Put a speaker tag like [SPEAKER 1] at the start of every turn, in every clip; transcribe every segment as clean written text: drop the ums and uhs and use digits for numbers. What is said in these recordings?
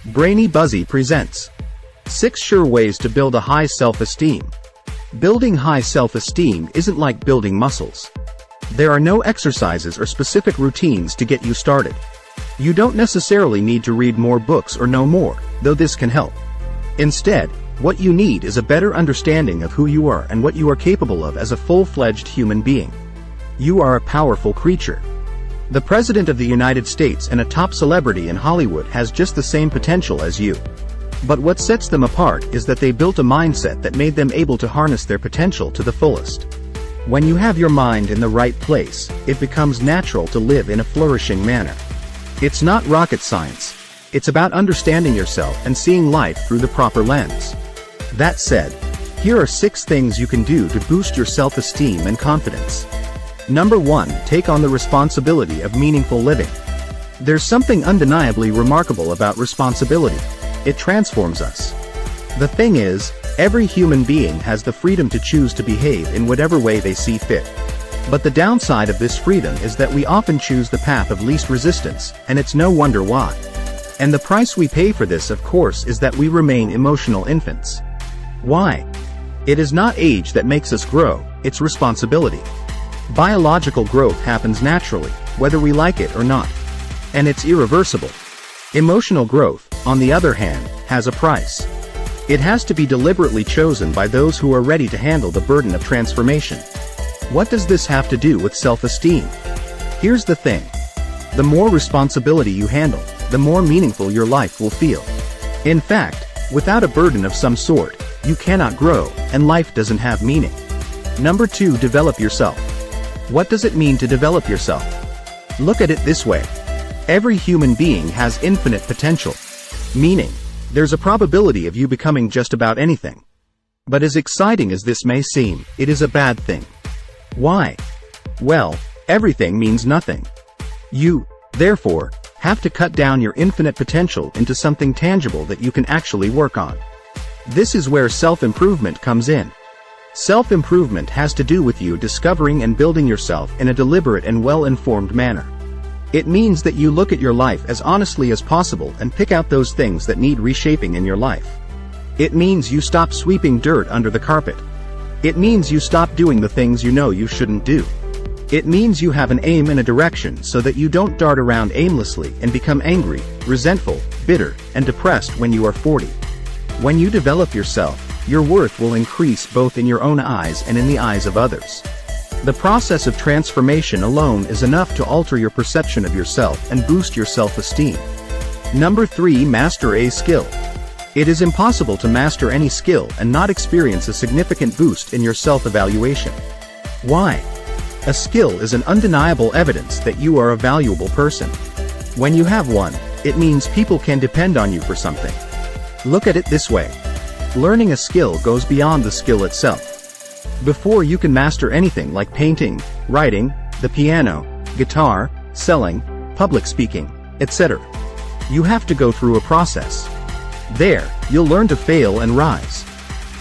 [SPEAKER 1] Brainy Buzzy presents 6 Sure Ways to Build a High Self-Esteem. Building high self-esteem isn't like building muscles. There are no exercises or specific routines to get you started. You don't necessarily need to read more books or know more, though this can help. Instead, what you need is a better understanding of who you are and what you are capable of as a full-fledged human being. You are a powerful creature. The President of the United States and a top celebrity in Hollywood has just the same potential as you. But what sets them apart is that they built a mindset that made them able to harness their potential to the fullest. When you have your mind in the right place, it becomes natural to live in a flourishing manner. It's not rocket science. It's about understanding yourself and seeing life through the proper lens. That said, here are 6 things you can do to boost your self-esteem and confidence. Number 1. Take on the responsibility of meaningful living. There's something undeniably remarkable about responsibility. It transforms us. The thing is, every human being has the freedom to choose to behave in whatever way they see fit. But the downside of this freedom is that we often choose the path of least resistance, and it's no wonder why. And the price we pay for this, of course, is that we remain emotional infants. Why? It is not age that makes us grow, it's responsibility. Biological growth happens naturally, whether we like it or not. And it's irreversible. Emotional growth, on the other hand, has a price. It has to be deliberately chosen by those who are ready to handle the burden of transformation. What does this have to do with self-esteem? Here's the thing. The more responsibility you handle, the more meaningful your life will feel. In fact, without a burden of some sort, you cannot grow, and life doesn't have meaning. Number 2. Develop yourself. What does it mean to develop yourself? Look at it this way. Every human being has infinite potential. Meaning, there's a probability of you becoming just about anything. But as exciting as this may seem, it is a bad thing. Why? Well, everything means nothing. You, therefore, have to cut down your infinite potential into something tangible that you can actually work on. This is where self-improvement comes in. Self-improvement has to do with you discovering and building yourself in a deliberate and well-informed manner. It means that you look at your life as honestly as possible and pick out those things that need reshaping in your life. It means you stop sweeping dirt under the carpet. It means you stop doing the things you know you shouldn't do. It means you have an aim and a direction so that you don't dart around aimlessly and become angry, resentful, bitter, and depressed when you are 40. When you develop yourself, your worth will increase both in your own eyes and in the eyes of others. The process of transformation alone is enough to alter your perception of yourself and boost your self-esteem. Number 3. Master a skill. It is impossible to master any skill and not experience a significant boost in your self-evaluation. Why? A skill is an undeniable evidence that you are a valuable person. When you have one, it means people can depend on you for something. Look at it this way. Learning a skill goes beyond the skill itself. Before you can master anything like painting, writing, the piano, guitar, selling, public speaking, etc., you have to go through a process. There, you'll learn to fail and rise.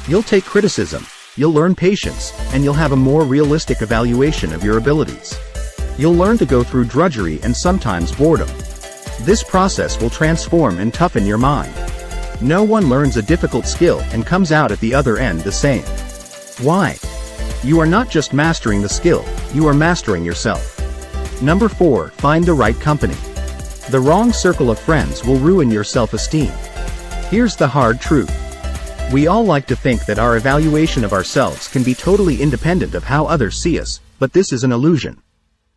[SPEAKER 1] You'll take criticism, you'll learn patience, and you'll have a more realistic evaluation of your abilities. You'll learn to go through drudgery and sometimes boredom. This process will transform and toughen your mind. No one learns a difficult skill and comes out at the other end the same. Why? You are not just mastering the skill, you are mastering yourself. Number 4. Find the right company. The wrong circle of friends will ruin your self-esteem. Here's the hard truth. We all like to think that our evaluation of ourselves can be totally independent of how others see us, but this is an illusion.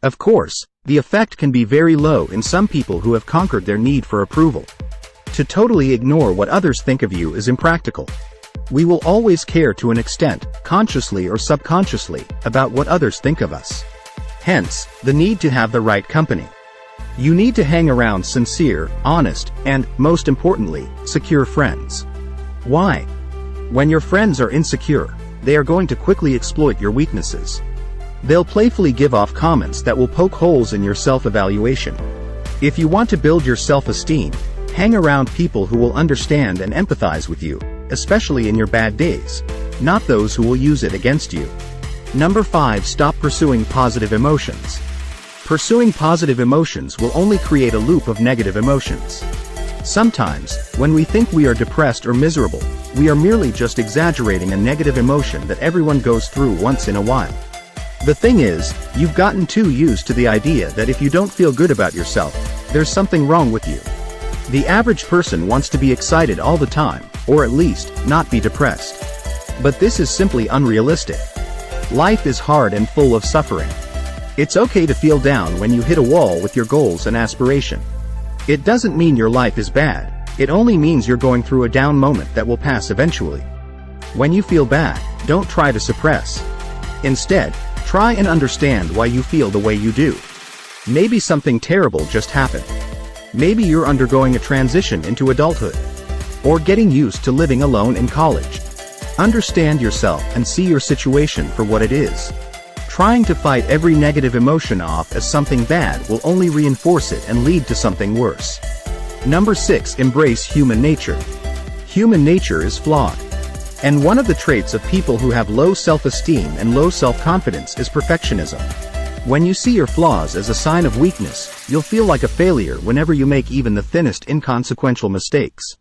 [SPEAKER 1] Of course, the effect can be very low in some people who have conquered their need for approval. To totally ignore what others think of you is impractical. We will always care to an extent, consciously or subconsciously, about what others think of us. Hence, the need to have the right company. You need to hang around sincere, honest, and, most importantly, secure friends. Why? When your friends are insecure, they are going to quickly exploit your weaknesses. They'll playfully give off comments that will poke holes in your self-evaluation. If you want to build your self-esteem, hang around people who will understand and empathize with you, especially in your bad days, not those who will use it against you. Number 5. Stop pursuing positive emotions. Pursuing positive emotions will only create a loop of negative emotions. Sometimes, when we think we are depressed or miserable, we are merely just exaggerating a negative emotion that everyone goes through once in a while. The thing is, you've gotten too used to the idea that if you don't feel good about yourself, there's something wrong with you. The average person wants to be excited all the time, or at least, not be depressed. But this is simply unrealistic. Life is hard and full of suffering. It's okay to feel down when you hit a wall with your goals and aspiration. It doesn't mean your life is bad, it only means you're going through a down moment that will pass eventually. When you feel bad, don't try to suppress. Instead, try and understand why you feel the way you do. Maybe something terrible just happened. Maybe you're undergoing a transition into adulthood. Or getting used to living alone in college. Understand yourself and see your situation for what it is. Trying to fight every negative emotion off as something bad will only reinforce it and lead to something worse. Number 6. Embrace human nature. Human nature is flawed. And one of the traits of people who have low self-esteem and low self-confidence is perfectionism. When you see your flaws as a sign of weakness, you'll feel like a failure whenever you make even the thinnest inconsequential mistakes.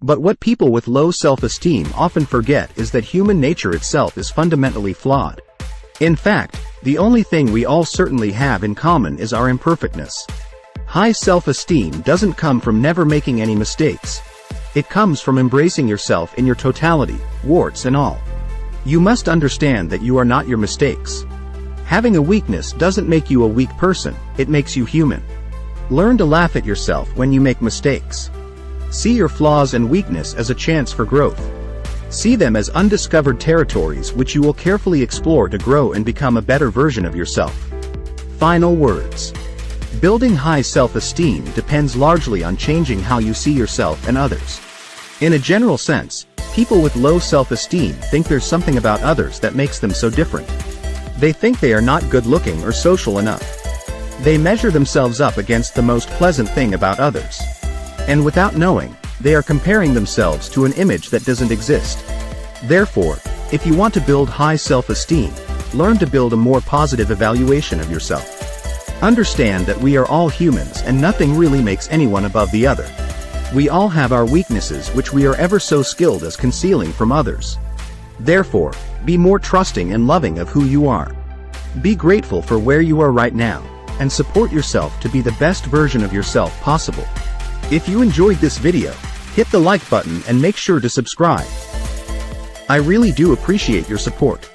[SPEAKER 1] But what people with low self-esteem often forget is that human nature itself is fundamentally flawed. In fact, the only thing we all certainly have in common is our imperfectness. High self-esteem doesn't come from never making any mistakes. It comes from embracing yourself in your totality, warts and all. You must understand that you are not your mistakes. Having a weakness doesn't make you a weak person, it makes you human. Learn to laugh at yourself when you make mistakes. See your flaws and weakness as a chance for growth. See them as undiscovered territories which you will carefully explore to grow and become a better version of yourself. Final words. Building high self-esteem depends largely on changing how you see yourself and others. In a general sense, people with low self-esteem think there's something about others that makes them so different. They think they are not good-looking or social enough. They measure themselves up against the most pleasant thing about others. And without knowing, they are comparing themselves to an image that doesn't exist. Therefore, if you want to build high self-esteem, learn to build a more positive evaluation of yourself. Understand that we are all humans and nothing really makes anyone above the other. We all have our weaknesses which we are ever so skilled as concealing from others. Therefore, be more trusting and loving of who you are. Be grateful for where you are right now, and support yourself to be the best version of yourself possible. If you enjoyed this video, hit the like button and make sure to subscribe. I really do appreciate your support.